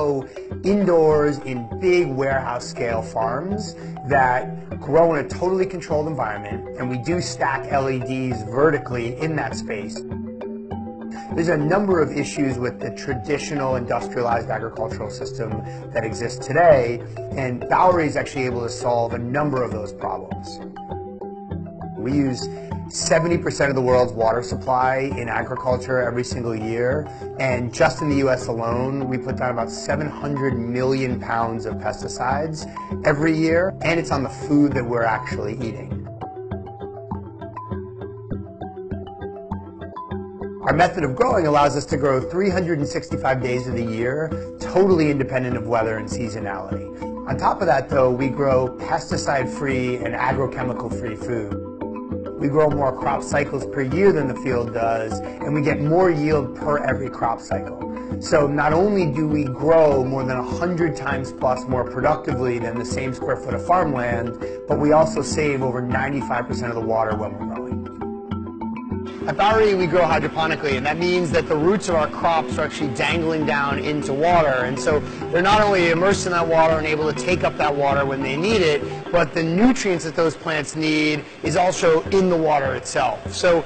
grow indoors in big warehouse scale farms that grow in a totally controlled environment, and we do stack LEDs vertically in that space. There's a number of issues with the traditional industrialized agricultural system that exists today, and Bowery is actually able to solve a number of those problems. We use 70% of the world's water supply in agriculture every single year, and just in the US alone, we put down about 700 million pounds of pesticides every year, and it's on the food that we're actually eating. Our method of growing allows us to grow 365 days of the year, totally independent of weather and seasonality. On top of that, though, we grow pesticide-free and agrochemical-free food. We grow more crop cycles per year than the field does, and we get more yield per every crop cycle. So not only do we grow more than 100 times plus more productively than the same square foot of farmland, but we also save over 95% of the water when we're growing. At Bowery, we grow hydroponically, and that means that the roots of our crops are actually dangling down into water, and so they're not only immersed in that water and able to take up that water when they need it, but the nutrients that those plants need is also in the water itself. So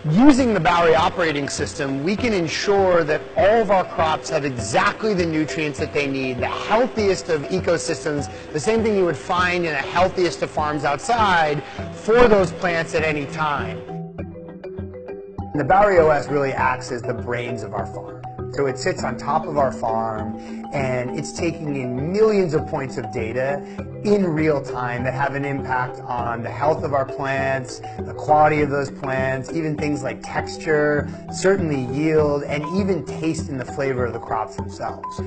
using the Bowery operating system, we can ensure that all of our crops have exactly the nutrients that they need, the healthiest of ecosystems, the same thing you would find in the healthiest of farms outside for those plants at any time. The Bowery OS really acts as the brains of our farm. So it sits on top of our farm, and it's taking in millions of points of data in real time that have an impact on the health of our plants, the quality of those plants, even things like texture, certainly yield, and even taste and the flavor of the crops themselves.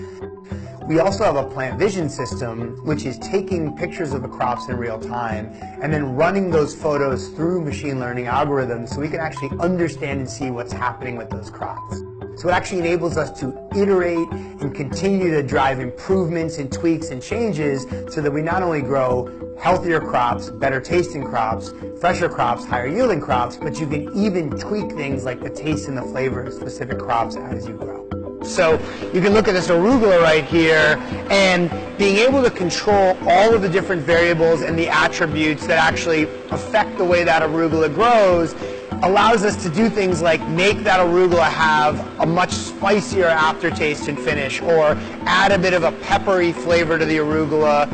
We also have a plant vision system, which is taking pictures of the crops in real time and then running those photos through machine learning algorithms so we can actually understand and see what's happening with those crops. So it actually enables us to iterate and continue to drive improvements and tweaks and changes so that we not only grow healthier crops, better tasting crops, fresher crops, higher yielding crops, but you can even tweak things like the taste and the flavor of specific crops as you grow. So you can look at this arugula right here, and being able to control all of the different variables and the attributes that actually affect the way that arugula grows allows us to do things like make that arugula have a much spicier aftertaste and finish, or add a bit of a peppery flavor to the arugula.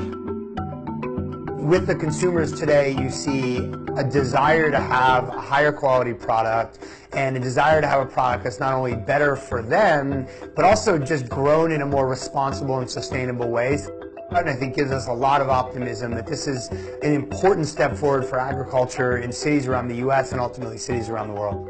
With the consumers today, you see a desire to have a higher quality product and a desire to have a product that's not only better for them, but also just grown in a more responsible and sustainable way. And I think gives us a lot of optimism that this is an important step forward for agriculture in cities around the US and ultimately cities around the world.